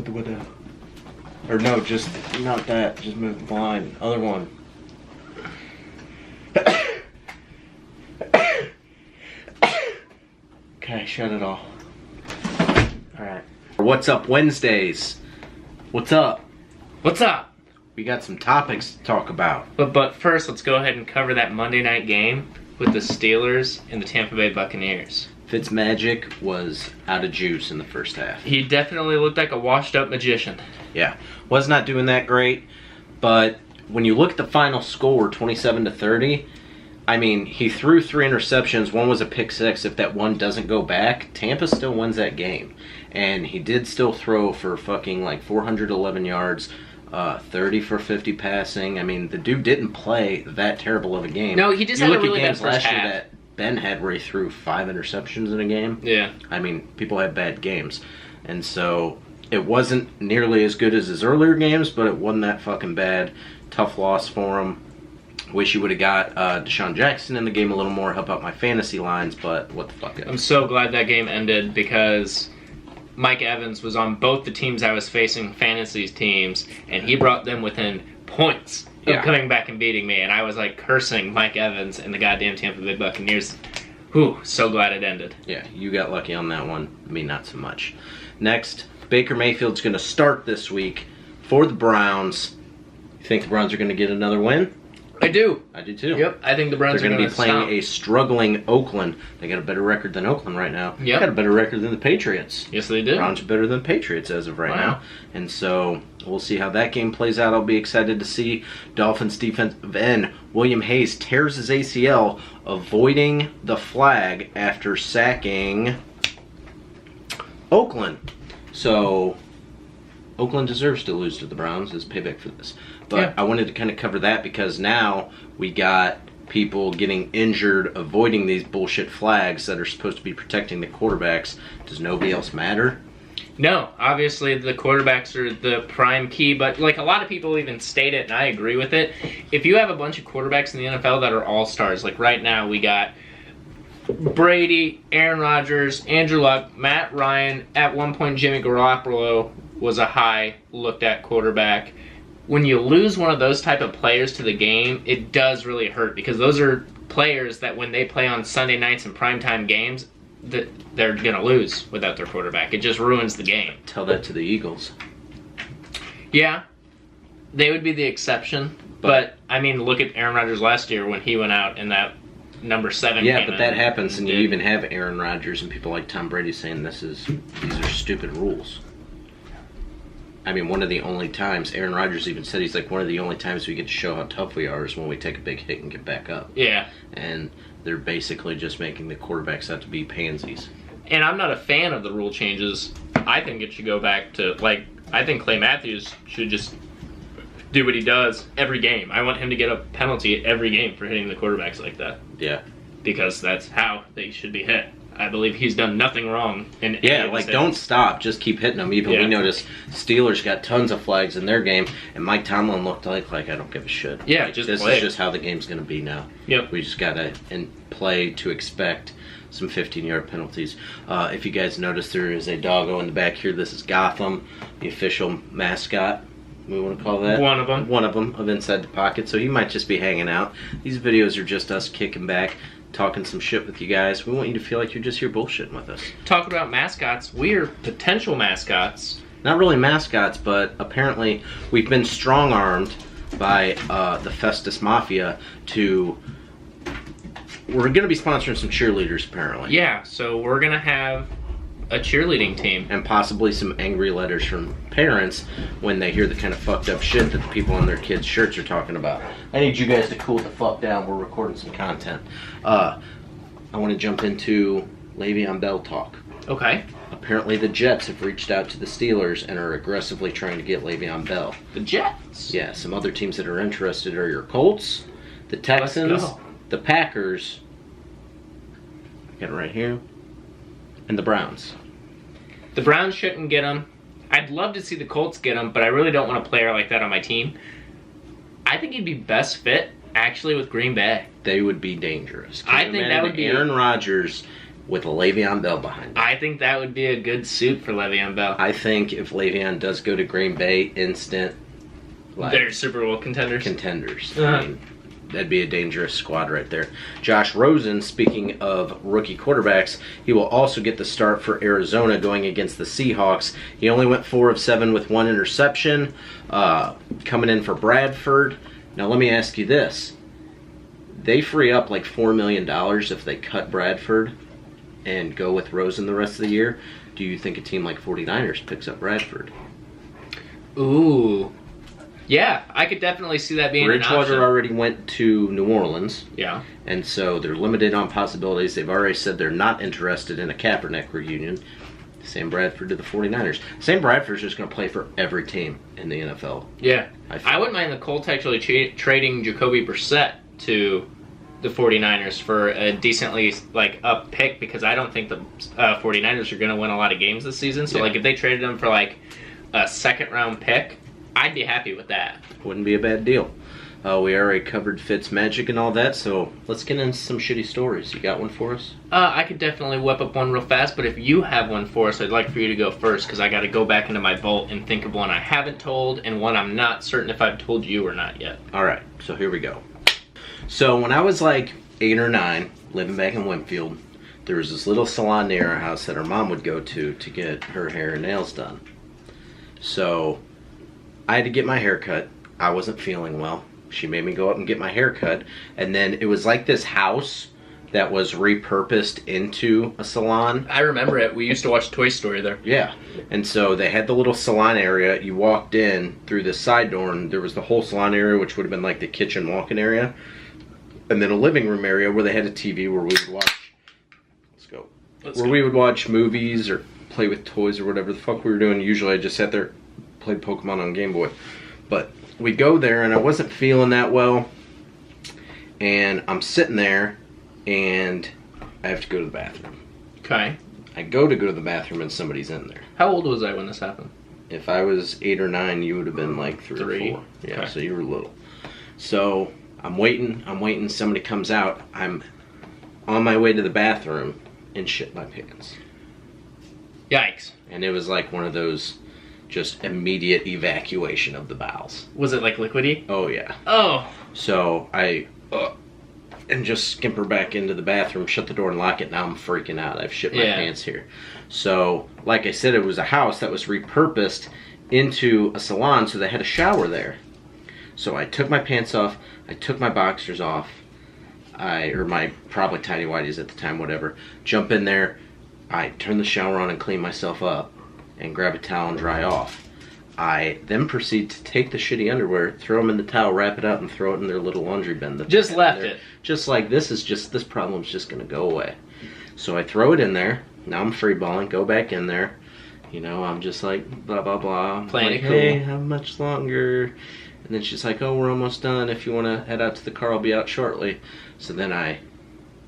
with the window. Or no, just not that. Just move the blind. Other one. Okay, shut it off. Alright. What's up Wednesdays? What's up? What's up? We got some topics to talk about. But first, let's go ahead and cover that Monday night game with the Steelers and the Tampa Bay Buccaneers. FitzMagic was out of juice in the first half. He definitely looked like a washed-up magician. Yeah, was not doing that great, but when you look at the final score, 27-30, I mean, he threw 3 interceptions. One was a pick six. If that one doesn't go back, Tampa still wins that game. And he did still throw for fucking like 411 yards, 30 for 50 passing. I mean, the dude didn't play that terrible of a game. No, he just had a really bad first last year half. that Ben had where he threw 5 interceptions in a game. Yeah. I mean, people have bad games. And so it wasn't nearly as good as his earlier games, but it wasn't that fucking bad. Tough loss for him. Wish you would have got Deshaun Jackson in the game a little more, help out my fantasy lines, but what the fuck. I'm so glad that game ended because Mike Evans was on both the teams I was facing, fantasy teams, and he brought them within points of coming back and beating me, and I was like cursing Mike Evans and the goddamn Tampa Bay Buccaneers. Whew, so glad it ended. Yeah, you got lucky on that one. Me, not so much. Next, Baker Mayfield's going to start this week for the Browns. You think the Browns are going to get another win? I do. I do too. Yep, I think the Browns are going to be playing a struggling Oakland. They got a better record than Oakland right now. Yep. Got a better record than the Patriots. Yes, they do. Browns are better than Patriots as of right now. And so we'll see how that game plays out. I'll be excited to see. Dolphins defensive end William Hayes tears his ACL, avoiding the flag after sacking Oakland. So Oakland deserves to lose to the Browns as payback for this. But I wanted to kind of cover that because now we got people getting injured avoiding these bullshit flags that are supposed to be protecting the quarterbacks. Does nobody else matter? No, obviously the quarterbacks are the prime key, but like a lot of people even state it, and I agree with it. If you have a bunch of quarterbacks in the NFL that are all-stars, like right now we got Brady, Aaron Rodgers, Andrew Luck, Matt Ryan, at one point Jimmy Garoppolo was a high looked at quarterback. When you lose one of those type of players to the game, it does really hurt because those are players that when they play on Sunday nights and primetime games, that they're going to lose without their quarterback. It just ruins the game. Tell that to the Eagles. Yeah, they would be the exception. But I mean, look at Aaron Rodgers last year when he went out in that number 7 Yeah, game but that happens, and you even have Aaron Rodgers and people like Tom Brady saying these are stupid rules. I mean, one of the only times, Aaron Rodgers even said, he's like, one of the only times we get to show how tough we are is when we take a big hit and get back up. Yeah. And they're basically just making the quarterbacks out to be pansies. And I'm not a fan of the rule changes. I think it should go back to, like, I think Clay Matthews should just do what he does every game. I want him to get a penalty every game for hitting the quarterbacks like that. Yeah. Because that's how they should be hit. I believe he's done nothing wrong. Don't stop. Just keep hitting them. Even we noticed Steelers got tons of flags in their game, and Mike Tomlin looked like I don't give a shit. Yeah, like, just this play. Is just how the game's going to be now. Yep. We just got to play to expect some 15-yard penalties. If you guys notice, there is a doggo in the back here. This is Gotham, the official mascot. We want to call that one of them of Inside the Pocket. So he might just be hanging out. These videos are just us kicking back, talking some shit with you guys. We want you to feel like you're just here bullshitting with us. Talk about mascots. We are potential mascots. Not really mascots, but apparently we've been strong-armed by the Festus Mafia to... We're going to be sponsoring some cheerleaders, apparently. Yeah, so we're going to have a cheerleading team. And possibly some angry letters from parents when they hear the kind of fucked up shit that the people on their kids' shirts are talking about. I need you guys to cool the fuck down. We're recording some content. I want to jump into Le'Veon Bell talk. Okay. Apparently the Jets have reached out to the Steelers and are aggressively trying to get Le'Veon Bell. The Jets? Yeah, some other teams that are interested are your Colts, the Texans, the Packers, got it right here, and the Browns. The Browns shouldn't get him. I'd love to see the Colts get him, but I really don't want a player like that on my team. I think he'd be best fit, actually, with Green Bay. They would be dangerous. I think that would be... Aaron Rodgers with Le'Veon Bell behind him. I think that would be a good suit for Le'Veon Bell. I think if Le'Veon does go to Green Bay, instant, like, they're Super Bowl contenders. I mean, that'd be a dangerous squad right there. Josh Rosen, speaking of rookie quarterbacks, he will also get the start for Arizona going against the Seahawks. He only went 4 of 7 with 1 interception, coming in for Bradford. Now, let me ask you this. They free up like $4 million if they cut Bradford and go with Rosen the rest of the year. Do you think a team like 49ers picks up Bradford? Ooh. Yeah, I could definitely see that being an option. Bridgewater already went to New Orleans. Yeah. And so they're limited on possibilities. They've already said they're not interested in a Kaepernick reunion. Sam Bradford to the 49ers. Sam Bradford's just going to play for every team in the NFL. Yeah. I wouldn't mind the Colts actually trading Jacoby Brissett to the 49ers for a decently up pick, because I don't think the 49ers are going to win a lot of games this season. So if they traded him for a second round pick, I'd be happy with that. Wouldn't be a bad deal. We already covered FitzMagic and all that, so let's get into some shitty stories. You got one for us? I could definitely whip up one real fast, but if you have one for us, I'd like for you to go first, because I got to go back into my vault and think of one I haven't told and one I'm not certain if I've told you or not yet. All right, so here we go. So when I was 8 or 9, living back in Winfield, there was this little salon near our house that our mom would go to get her hair and nails done. So I had to get my hair cut. I wasn't feeling well. She made me go up and get my hair cut. And then it was like this house that was repurposed into a salon. I remember it. We used to watch Toy Story there. Yeah. And so they had the little salon area. You walked in through this side door, and there was the whole salon area, which would have been like the kitchen walk-in area. And then a living room area where they had a TV where we would watch. We would watch movies or play with toys or whatever the fuck we were doing. Usually I just sat there, played Pokemon on Game Boy. But we go there, and I wasn't feeling that well. And I'm sitting there, and I have to go to the bathroom. Okay. I go to the bathroom, and somebody's in there. How old was I when this happened? If I was 8 or 9, you would have been like 3 or 4. Yeah, okay. So you were little. So I'm waiting. Somebody comes out. I'm on my way to the bathroom and shit my pants. Yikes. And it was like one of those just immediate evacuation of the bowels. Was it like liquidy? Oh, yeah. Oh. So I and just skimper back into the bathroom, shut the door and lock it. Now I'm freaking out. I've shit my pants here. So, like I said, it was a house that was repurposed into a salon, so they had a shower there. So I took my pants off. I took my boxers off. Or my probably tidy whities at the time, whatever. Jump in there. I turn the shower on and clean myself up and grab a towel and dry off. I then proceed to take the shitty underwear, throw them in the towel, wrap it up, and throw it in their little laundry bin. Just left it. Just like this problem's just going to go away. So I throw it in there. Now I'm free balling. Go back in there. I'm just like, blah, blah, blah. Playing like, cool. Hey, how much longer? And then she's like, oh, we're almost done. If you want to head out to the car, I'll be out shortly. So then I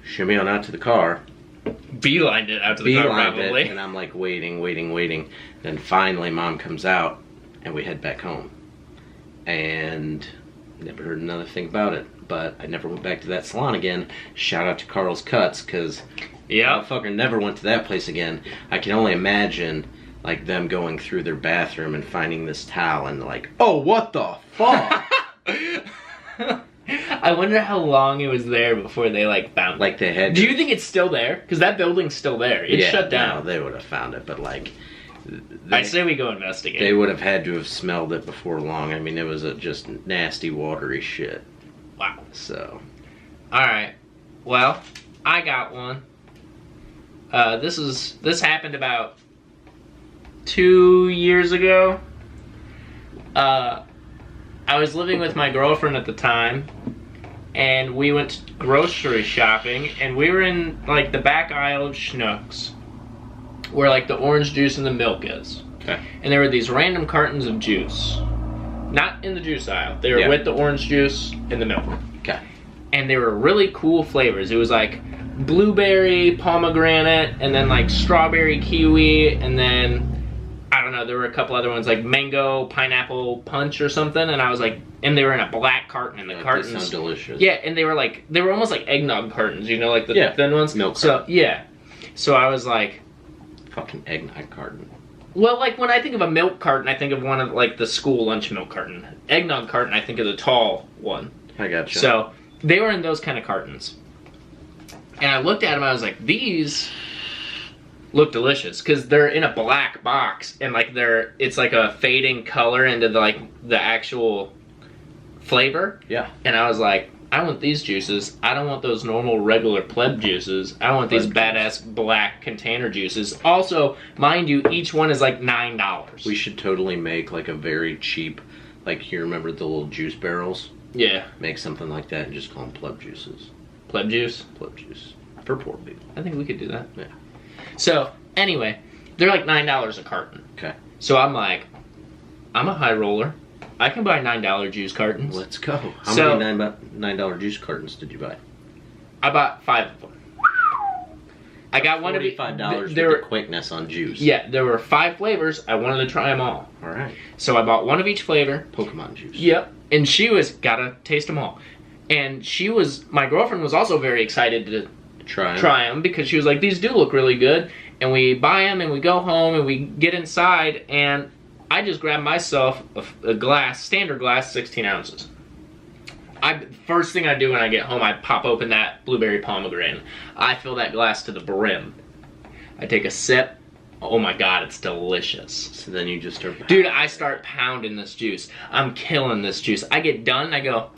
shimmy on out to the car. Beelined it out to the car, probably. And I'm like waiting. Then finally Mom comes out and we head back home. And never heard another thing about it. But I never went back to that salon again. Shout out to Carl's Cuts, because motherfucker never went to that place again. I can only imagine like them going through their bathroom and finding this towel and like, oh, what the fuck? I wonder how long it was there before they found it. Like they had. Do you think it's still there? Because that building's still there. It's shut down. No, they would have found it, but I say we go investigate. They would have had to have smelled it before long. I mean, it was just nasty, watery shit. Wow. So. Alright. Well, I got one. This happened about 2 years ago. I was living with my girlfriend at the time, and we went grocery shopping, and we were in the back aisle of Schnucks, where the orange juice and the milk is. Okay. And there were these random cartons of juice. Not in the juice aisle. They were with the orange juice and the milk. Okay. And they were really cool flavors. It was blueberry, pomegranate, and then strawberry kiwi, and then I don't know, there were a couple other ones mango, pineapple punch or something, and I was and they were in a black carton, and the cartons sound delicious. Yeah, and they were almost like eggnog cartons, the thin ones. Milk so carton. yeah. So I was like, Fucking eggnog carton. well, like when I think of a milk carton, I think of one of like the school lunch milk carton. Eggnog carton, I think of the tall one. I gotcha. So they were in those kind of cartons. And I looked at them, I was like, these look delicious because they're in a black box and like it's like a fading color into the actual flavor. Yeah. And I was like, I want these juices. I don't want those normal regular pleb juices. I want these badass black container juices. Also, mind you, each one is like $9. We should totally make like a very cheap, like you remember the little juice barrels? Yeah. Make something like that and just call them pleb juices. Pleb juice? Pleb juice. For poor people. I think we could do that. Yeah. So, anyway, they're like $9 a carton. Okay. So I'm like, I'm a high roller. I can buy $9 juice cartons. Let's go. How So- many $9 juice cartons did you buy? I bought 5 of them. I got one of $45 with there the were, quickness on juice. yeah, there were 5 flavors. I wanted to try them all. All right. So I bought one of each flavor. Pokemon juice. Yep. And she was, gotta taste them all. And my girlfriend was also very excited to try them because she was like, these do look really good. And we buy them and we go home and we get inside and I just grabbed myself a glass, standard glass, 16 ounces. First thing I do when I get home, I pop open that blueberry pomegranate. I fill that glass to the brim. I take a sip. Oh my god, it's delicious. So then you just start... Dude, I start pounding this juice. I'm killing this juice. I get done and I go,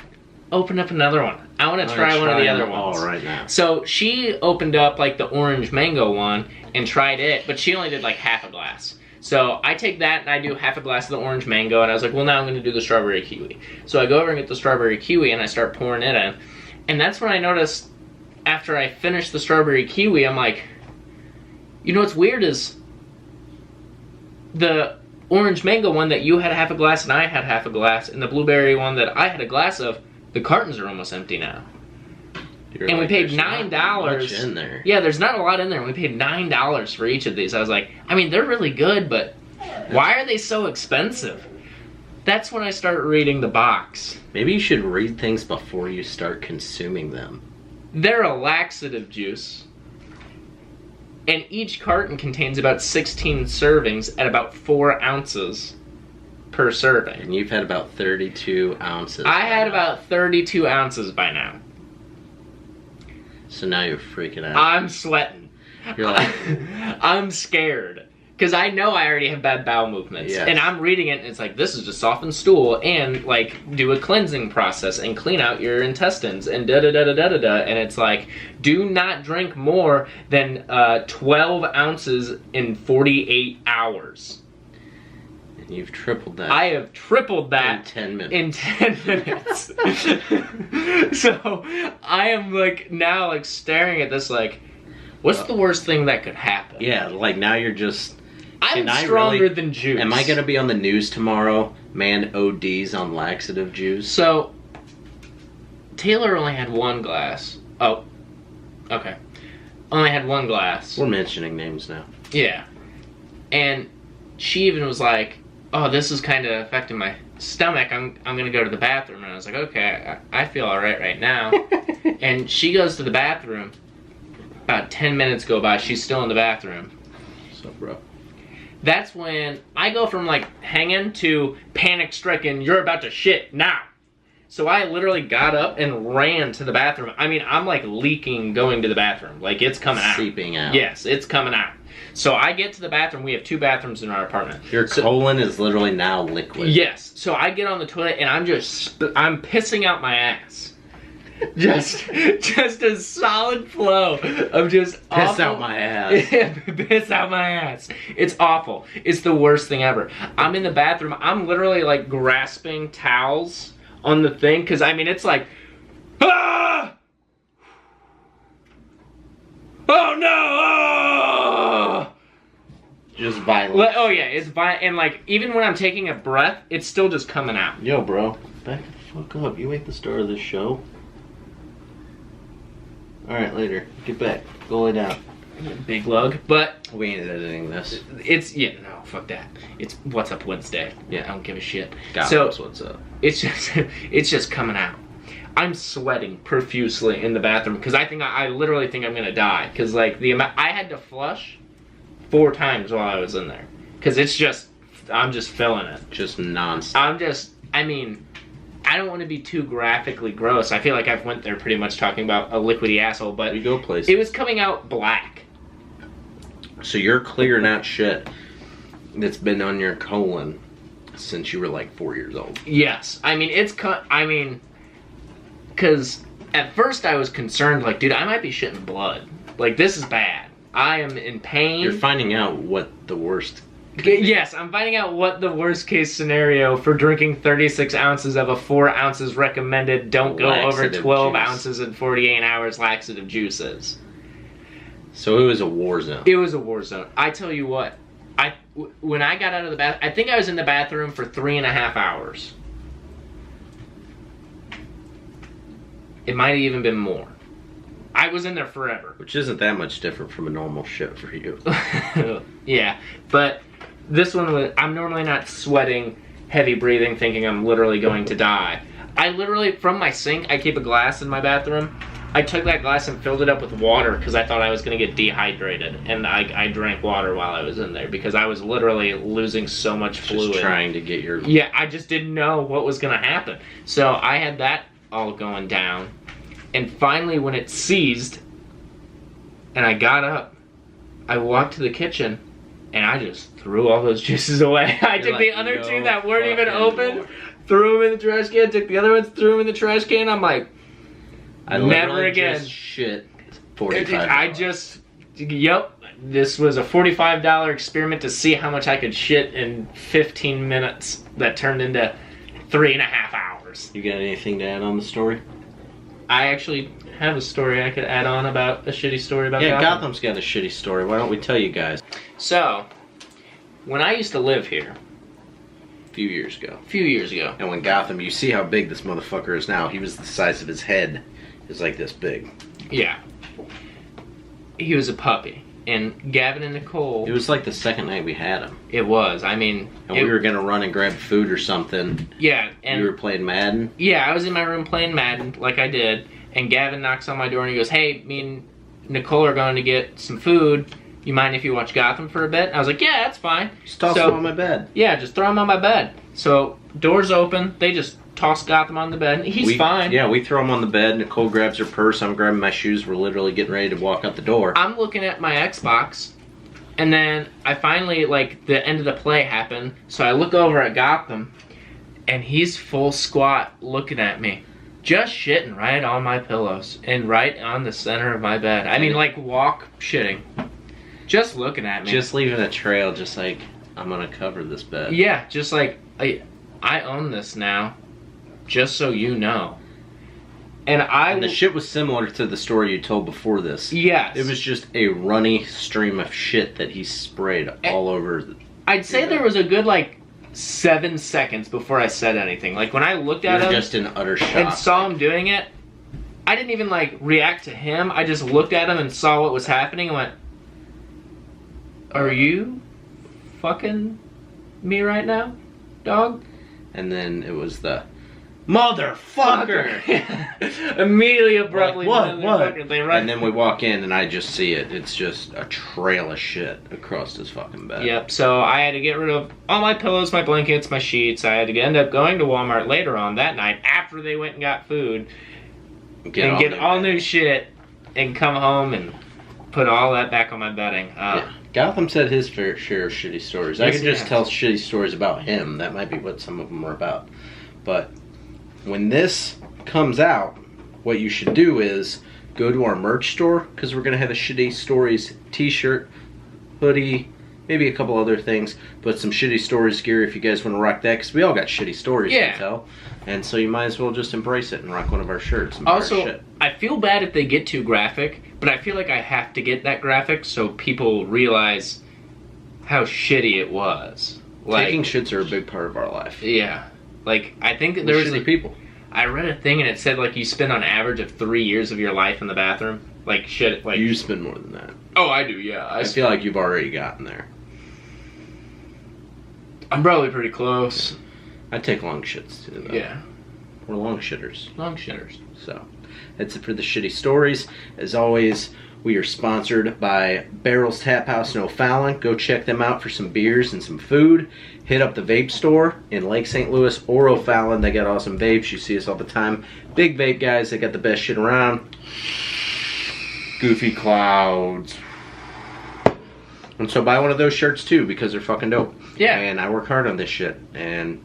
open up another one. I want to try one of the other ones. All right now. So she opened up like the orange mango one and tried it, but she only did like half a glass. So I take that and I do half a glass of the orange mango and I was like, well, now I'm going to do the strawberry kiwi. So I go over and get the strawberry kiwi and I start pouring it in. And that's when I noticed after I finished the strawberry kiwi, I'm like, you know what's weird is the orange mango one that you had half a glass and I had half a glass, and the blueberry one that I had a glass of, the cartons are almost empty now. And we paid $9. Not much in there. Yeah, there's not a lot in there. We paid $9 for each of these. I was like, I mean, they're really good, but why are they so expensive? That's when I started reading the box. Maybe you should read things before you start consuming them. They're a laxative juice. And each carton contains about 16 servings at about 4 ounces per serving. And you've had about 32 ounces. I had about 32 ounces by now. So now you're freaking out. I'm sweating. You're like... I'm scared. Because I know I already have bad bowel movements. Yes. And I'm reading it and it's like, this is just soften stool and like do a cleansing process and clean out your intestines and da-da-da-da-da-da-da. And it's like, do not drink more than 12 ounces in 48 hours. And you've tripled that. I have tripled that in 10 minutes. In 10 minutes. So I am like now like staring at this like, what's the worst thing that could happen? Yeah, like now you're just... I'm stronger than juice. Am I going to be on the news tomorrow? Man ODs on laxative juice. So, Taylor only had 1 glass. Oh, okay. Only had 1 glass. We're mentioning names now. Yeah. And she even was like, oh, this is kind of affecting my stomach. I'm going to go to the bathroom. And I was like, okay, I feel all right now. And she goes to the bathroom. About 10 minutes go by. She's still in the bathroom. So, bro. That's when I go from like hanging to panic-stricken, you're about to shit now. So I literally got up and ran to the bathroom. I mean, I'm like leaking going to the bathroom. Like it's coming out. Seeping out. Yes, it's coming out. So I get to the bathroom. We have 2 bathrooms in our apartment. Your colon is literally now liquid. Yes. So I get on the toilet and I'm pissing out my ass. Just a solid flow of just Piss awful. out my ass. Piss out my ass. It's awful. It's the worst thing ever. I'm in the bathroom. I'm literally like grasping towels on the thing because I mean it's like, ah! Oh no! Oh! Just violent. Oh yeah, it's violent. And like even when I'm taking a breath, it's still just coming out. Yo, bro, back the fuck up. You ain't the star of this show. Alright, later. Get back. Go lay down. Big lug. But we ain't editing this. it's no, fuck that. It's What's Up Wednesday. Yeah, I don't give a shit. God so knows what's up. it's just coming out. I'm sweating profusely in the bathroom because I literally think I'm gonna die because like the amount I had to flush 4 times while I was in there because I'm just feeling it. Just nonstop. I don't want to be too graphically gross. I feel like I've went there pretty much talking about a liquidy asshole, but you go places. It was coming out black. So you're clearing out shit that's been on your colon since you were like 4 years old. Yes, because at first I was concerned, like, dude, I might be shitting blood. Like, this is bad. I am in pain. You're finding out what the worst. Yes, I'm finding out what the worst case scenario for drinking 36 ounces of a 4 ounces recommended, don't go over 12 juice. ounces in 48 hours laxative juice is. So it was a war zone. It was a war zone. I tell you what, when I got out of the bath, I think I was in the bathroom for 3.5 hours. It might have even been more. I was in there forever. Which isn't that much different from a normal shit for you. Yeah, but this one was, I'm normally not sweating, heavy breathing, thinking I'm literally going to die. I literally, from my sink, I keep a glass in my bathroom. I took that glass and filled it up with water because I thought I was going to get dehydrated. And I drank water while I was in there because I was literally losing so much fluid. Just trying to get your... Yeah, I just didn't know what was going to happen. So I had that all going down. And finally, when it seized, and I got up, I walked to the kitchen, and I just threw all those juices away. I took the other 2 that weren't even open, threw them in the trash can, took the other ones, threw them in the trash can. I'm like, never again. Just shit. $45. Yep. This was a $45 experiment to see how much I could shit in 15 minutes that turned into 3.5 hours. You got anything to add on the story? I actually have a story I could add on about a shitty story about Gotham. Gotham. Gotham's got a shitty story. Why don't we tell you guys? So, when I used to live here, a few years ago, and when Gotham, you see how big this motherfucker is now. He was the size of his head. Is like this big. Yeah. He was a puppy. And Gavin and Nicole... It was like the second night we had him. It was. And we were going to run and grab food or something. Yeah. And you were playing Madden? Yeah, I was in my room playing Madden, like I did. And Gavin knocks on my door and he goes, hey, me and Nicole are going to get some food. You mind if you watch Gotham for a bit? I was like, yeah, that's fine. Just toss him on my bed. Yeah, just throw him on my bed. So, doors open. They just toss Gotham on the bed. He's fine. Yeah, we throw him on the bed. Nicole grabs her purse. I'm grabbing my shoes. We're literally getting ready to walk out the door. I'm looking at my Xbox. And then I finally, like, the end of the play happened. So I look over at Gotham. And he's full squat looking at me. Just shitting right on my pillows. And right on the center of my bed. I mean, like, walk shitting. Just looking at me. Just leaving a trail, just like, I'm going to cover this bed. Yeah, just like, I own this now. Just so you know. And the shit was similar to the story you told before this. Yes. It was just a runny stream of shit that he sprayed all over. I'd say there was a good, like, 7 seconds before I said anything. Like, when I looked at him... just in utter shock. And saw him doing it, I didn't even, like, react to him. I just looked at him and saw what was happening and went, are you fucking me right now, dog? And then it was the... Motherfucker! Immediately, abruptly, what? They run. And then we walk in and I just see it. It's just a trail of shit across his fucking bed. Yep, so I had to get rid of all my pillows, my blankets, my sheets. I had to end up going to Walmart later on that night after they went and got food get all new shit and come home and put all that back on my bedding. Yeah. Gotham said his fair share of shitty stories. I could just tell shitty stories about him. That might be what some of them are about. But... when this comes out, what you should do is go to our merch store, because we're going to have a Shitty Stories t-shirt, hoodie, maybe a couple other things, but some Shitty Stories gear if you guys want to rock that, because we all got shitty stories to tell. And so you might as well just embrace it and rock one of our shirts. And also, I feel bad if they get too graphic, but I feel like I have to get that graphic so people realize how shitty it was. Like, taking shits are a big part of our life. Yeah. Like, I think that there was people. I read a thing and it said, like, you spend on average of 3 years of your life in the bathroom. Like, shit, like... You spend more than that. Oh, I do, yeah. I feel like you've already gotten there. I'm probably pretty close. I take long shits, too, though. Yeah. We're long shitters. Long shitters. So that's it for the shitty stories. As always, we are sponsored by Barrels Tap House in O'Fallon. Go check them out for some beers and some food. Hit up the vape store in Lake St. Louis or O'Fallon. They got awesome vapes. You see us all the time. Big vape guys. They got the best shit around. Goofy clouds. And so buy one of those shirts too, because they're fucking dope. Yeah. And I work hard on this shit. And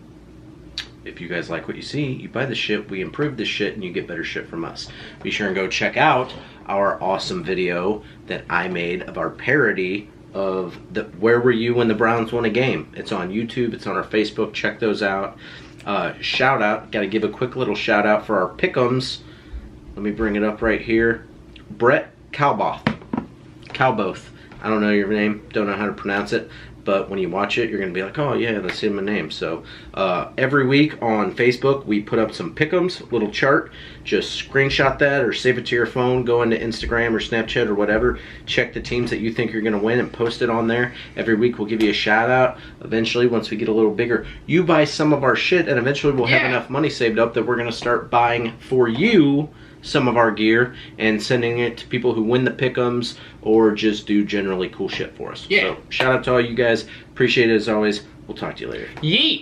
if you guys like what you see, you buy the shit, we improve the shit, and you get better shit from us. Be sure and go check out our awesome video that I made of our parody of the Where Were You When the Browns Won a Game. It's on YouTube, it's on our Facebook, check those out. Shout out, gotta give a quick little shout out for our pick'ems. Let me bring it up right here. Brett Calboth. I don't know your name, don't know how to pronounce it, but when you watch it, you're going to be like, oh yeah, that's in my name. So every week on Facebook, we put up some pick'ems, little chart. Just screenshot that or save it to your phone, go into Instagram or Snapchat or whatever, check the teams that you think you're going to win and post it on there. Every week we'll give you a shout out. Eventually, once we get a little bigger, you buy some of our shit, and eventually we'll have enough money saved up that we're going to start buying for you some of our gear and sending it to people who win the pick'ems or just do generally cool shit for us. Yeah. So shout out to all you guys. Appreciate it as always. We'll talk to you later. Yeet.